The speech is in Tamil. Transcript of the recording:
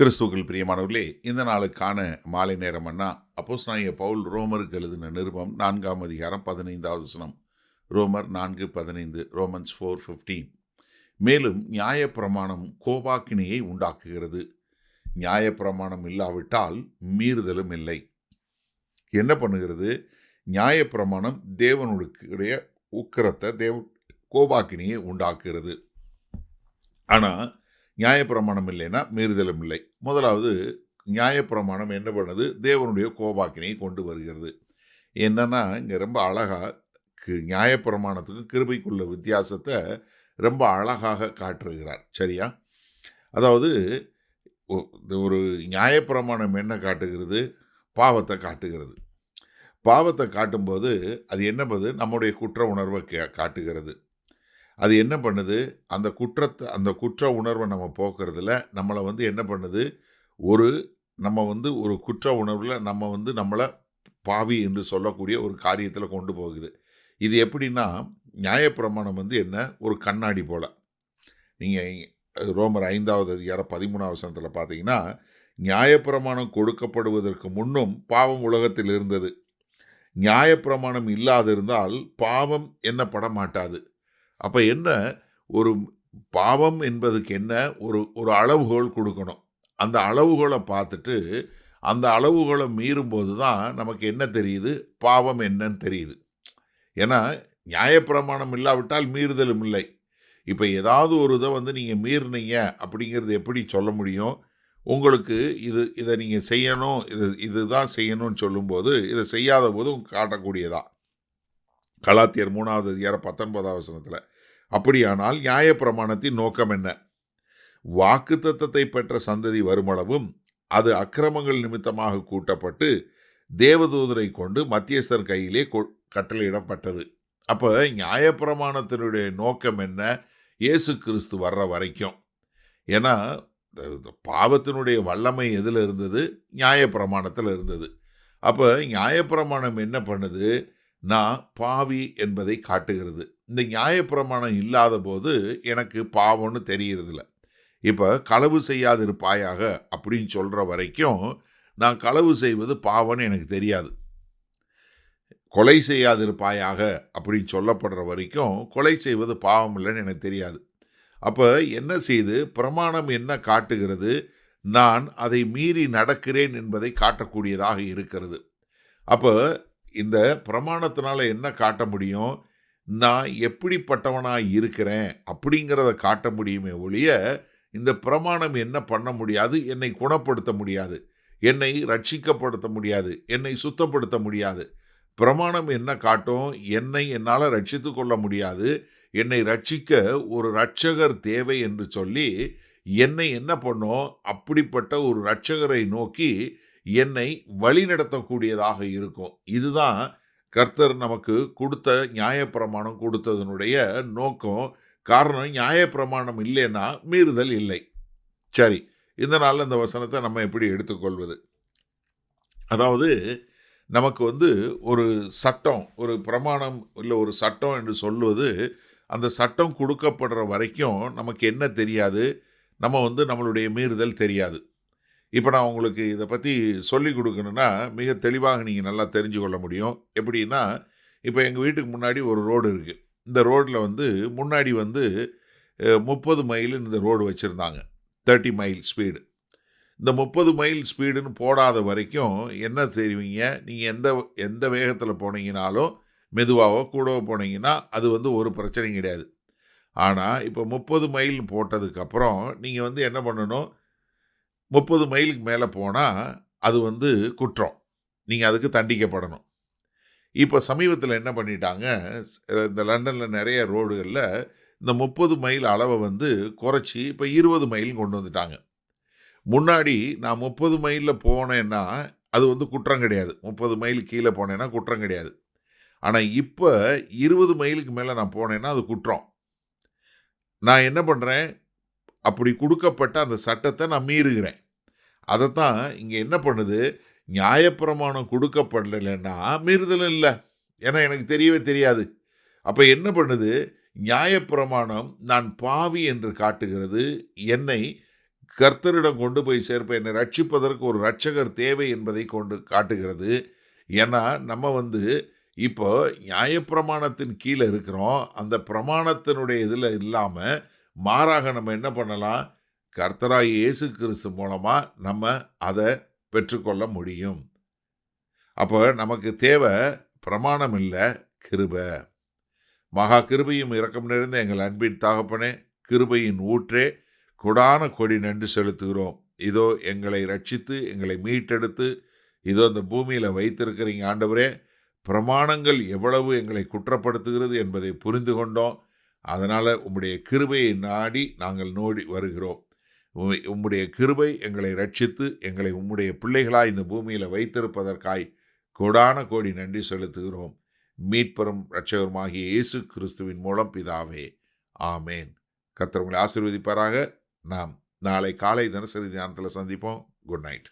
கிறிஸ்துவுக்குள் பிரியமானவர்களே, இந்த நாளுக்கான மாலை நேரம்னா அப்போஸ்தலனாகிய பவுல் ரோமருக்கு எழுதின நிருபம் 4ஆம் அதிகாரம் 15வது வசனம். ரோமர் 4:15, ரோமன்ஸ் 4:15. மேலும் நியாயப்பிரமாணம் கோபாக்கினையை உண்டாக்குகிறது. நியாயப்பிரமாணம் இல்லாவிட்டால் மீறுதலும் இல்லை. என்ன பண்ணுகிறது? நியாயப்பிரமாணம் தேவனுடைய உக்கிரத்தை கோபாக்கினையை உண்டாக்குகிறது. ஆனால் நியாயப்பிரமாணம் இல்லைன்னா மீறுதலும் இல்லை. முதலாவது, நியாயப்பிரமாணம் என்ன பண்ணுது? தேவனுடைய கோபாக்கினையை கொண்டு வருகிறது. என்னன்னா, இங்கே ரொம்ப அழகாக நியாயப்பிரமாணத்துக்கும் கிருபைக்குள்ள வித்தியாசத்தை ரொம்ப அழகாக காட்டுகிறார். சரியா? அதாவது ஒரு நியாயப்பிரமாணம் என்ன காட்டுகிறது? பாவத்தை காட்டுகிறது. பாவத்தை காட்டும்போது அது என்ன பண்ணுது? நம்முடைய குற்ற உணர்வை காட்டுகிறது. அது என்ன பண்ணுது? அந்த குற்ற உணர்வை நம்ம போக்குறதுல நம்மளை என்ன பண்ணுது? ஒரு குற்ற உணர்வில் நம்மளை பாவி என்று சொல்லக்கூடிய ஒரு காரியத்தில் கொண்டு போகுது. இது எப்படின்னா, நியாயப்பிரமாணம் என்ன? ஒரு கண்ணாடி போல. நீங்கள் ரோமர் 5ஆவது அதிகாரம் 13ஆவது வசனத்தில் பார்த்தீங்கன்னா, நியாயப்பிரமாணம் கொடுக்கப்படுவதற்கு முன்னும் பாவம் உலகத்தில் இருந்தது. நியாயப்பிரமாணம் இல்லாதிருந்தால் பாவம் எண்ணப்பட மாட்டாது. அப்போ என்ன? ஒரு பாவம் என்பதுக்கு என்ன? ஒரு அளவுகோல் கொடுக்கணும். அந்த அளவுகோலை பார்த்துட்டு அந்த அளவுகோலை மீறும்போது தான் நமக்கு என்ன தெரியுது? பாவம் என்னன்னு தெரியுது. ஏன்னா நியாயப்பிரமாணம் இல்லாவிட்டால் மீறுதலும் இல்லை. இப்போ ஏதாவது ஒரு இதை நீங்கள் மீறினீங்க அப்படிங்கிறது எப்படி சொல்ல முடியும்? உங்களுக்கு இதை நீங்கள் செய்யணும், இதுதான் செய்யணும்னு சொல்லும்போது இதை செய்யாத போது காட்டக்கூடியதா. கலாத்தியர் 3ஆவது அதிகாரம் 19ஆவது வசனத்தில், அப்படியானால் நியாயப்பிரமாணத்தின் நோக்கம் என்ன? வாக்குத்தத்தத்தை பெற்ற சந்ததி வருமளவும் அது அக்கிரமங்கள் நிமித்தமாக கூட்டப்பட்டு தேவதூதரை கொண்டு மத்தியஸ்தர் கையிலே கட்டளையிடப்பட்டது. அப்போ நியாயப்பிரமாணத்தினுடைய நோக்கம் என்ன? இயேசு கிறிஸ்து வர்ற வரைக்கும். ஏன்னா பாவத்தினுடைய வல்லமை எதில் இருந்தது? நியாயப்பிரமாணத்தில் இருந்தது. அப்போ நியாயப்பிரமாணம் என்ன பண்ணுது? நான் பாவி என்பதை காட்டுகிறது. இந்த நியாயப்பிரமாணம் இல்லாத போது எனக்கு பாவம்னு தெரியறதில்ல. இப்போ களவு செய்யாதிருப்பாயாக அப்படின்னு சொல்கிற வரைக்கும் நான் களவு செய்வது பாவம்னு எனக்கு தெரியாது. கொலை செய்யாதிருப்பாயாக அப்படின்னு சொல்லப்படுற வரைக்கும் கொலை செய்வது பாவம் இல்லைன்னு எனக்கு தெரியாது. அப்போ என்ன செய்து பிரமாணம் என்ன காட்டுகிறது? நான் அதை மீறி நடக்கிறேன் என்பதை காட்டக்கூடியதாக இருக்கிறது. அப்போ இந்த பிரமாணத்தினால என்ன காட்ட முடியும்? நான் எப்படிப்பட்டவனாக இருக்கிறேன் அப்படிங்கிறத காட்ட முடியுமே ஒழிய, இந்த பிரமாணம் என்ன பண்ண முடியாது? என்னை குணப்படுத்த முடியாது, என்னை ரட்சிக்கப்படுத்த முடியாது, என்னை சுத்தப்படுத்த முடியாது. பிரமாணம் என்ன காட்டும்? என்னை என்னால் ரட்சித்து கொள்ள முடியாது, என்னை ரட்சிக்க ஒரு இரட்சகர் தேவை என்று சொல்லி என்னை என்ன பண்ணும்? அப்படிப்பட்ட ஒரு இரட்சகரை நோக்கி என்னை வழிநடத்தக்கூடியதாக இருக்கும். இதுதான் கர்த்தர் நமக்கு கொடுத்த நியாயப்பிரமாணம் கொடுத்ததனுடைய நோக்கம். காரணம், நியாயப்பிரமாணம் இல்லைன்னா மீறுதல் இல்லை. சரி, இந்த நாளில் இந்த வசனத்தை நம்ம எப்படி எடுத்துக்கொள்வது? அதாவது நமக்கு ஒரு சட்டம், ஒரு பிரமாணம் இல்லை ஒரு சட்டம் என்று சொல்வது, அந்த சட்டம் கொடுக்கப்படுற வரைக்கும் நமக்கு என்ன தெரியாது? நம்ம நம்மளுடைய மீறுதல் தெரியாது. இப்போ நான் உங்களுக்கு இதை பற்றி சொல்லி கொடுக்கணுன்னா மிக தெளிவாக நீங்கள் நல்லா தெரிஞ்சு கொள்ள முடியும். எப்படின்னா, இப்போ எங்கள் வீட்டுக்கு முன்னாடி ஒரு ரோடு இருக்குது. இந்த ரோட்டில் முன்னாடி 30 மைலுன்னு இந்த ரோடு வச்சுருந்தாங்க. 30 மைல் ஸ்பீடு. இந்த 30 மைல் ஸ்பீடுன்னு போடாத வரைக்கும் என்ன செய்வீங்க? நீங்கள் எந்த வேகத்தில் போனீங்கனாலும், மெதுவாகவோ கூடவோ போனீங்கன்னா அது ஒரு பிரச்சனையும் கிடையாது. ஆனால் இப்போ 30 மைல் போட்டதுக்கப்புறம் நீங்கள் என்ன பண்ணணும்? 30 மைலுக்கு மேலே போனால் அது குற்றம். நீங்கள் அதுக்கு தண்டிக்கப்படணும். இப்போ சமீபத்தில் என்ன பண்ணிட்டாங்க? இந்த லண்டனில் நிறைய ரோடுகளில் இந்த 30 மைல் அளவை குறைச்சி இப்போ 20 மைல் கொண்டு வந்துட்டாங்க. முன்னாடி நான் 30 மைலில் போனேன்னா அது குற்றம் கிடையாது. 30 மைல் கீழே போனேன்னா குற்றம் கிடையாது. ஆனால் இப்போ 20 மைலுக்கு மேலே நான் போனேன்னா அது குற்றம். நான் என்ன பண்ணுறேன்? அப்படி கொடுக்கப்பட்ட அந்த சட்டத்தை நான் மீறுகிறேன். அதைத்தான் இங்கே என்ன பண்ணுது? நியாயப்பிரமாணம் கொடுக்கப்படலைன்னா மீறுதல் இல்லை. ஏன்னா எனக்கு தெரியவே தெரியாது. அப்போ என்ன பண்ணுது? நியாயப்பிரமாணம் நான் பாவி என்று காட்டுகிறது. என்னை கர்த்தரிடம் கொண்டு போய் சேர்ப்பேன். என்னை ரட்சிப்பதற்கு ஒரு இரட்சகர் தேவை என்பதை கொண்டு காட்டுகிறது. ஏன்னா நம்ம வந்து இப்போ நியாயப்பிரமாணத்தின் கீழே இருக்கிறோம். அந்த பிரமாணத்தினுடைய இதில் இல்லாமல் மாறாக நம்ம என்ன பண்ணலாம்? கர்த்தராகிய இயேசு கிறிஸ்து மூலமா நம்ம அதை பெற்றுக்கொள்ள முடியும். அப்போ நமக்கு தேவை பிரமாணம் இல்லை, கிருபை. மகா கிருபையும் இரக்கம் நிறைந்த எங்கள் அன்பின் தகப்பனே, கிருபையின் ஊற்றே, கொடான கொடி நன்றி செலுத்துகிறோம். இதோ எங்களை ரட்சித்து எங்களை மீட்டெடுத்து இதோ இந்த பூமியில் வைத்திருக்கிறீங்க ஆண்டவரே. பிரமாணங்கள் எவ்வளவு எங்களை குற்றப்படுத்துகிறது என்பதை புரிந்து கொண்டோம். அதனால் உம்முடைய கிருபையை நாடி நாங்கள் நோடி வருகிறோம். உம்முடைய கிருபை எங்களை ரட்சித்து எங்களை உம்முடைய பிள்ளைகளாய் இந்த பூமியில் வைத்திருப்பதற்காய் கொடான கோடி நன்றி செலுத்துகிறோம். மீட்பரும் இரட்சகருமாகிய இயேசு கிறிஸ்துவின் மூலம் பிதாவே, ஆமேன். கர்த்தர் உங்களை ஆசீர்வதிப்பாராக. நாம் நாளை காலை தினசரி தியானத்தில் சந்திப்போம். Good night.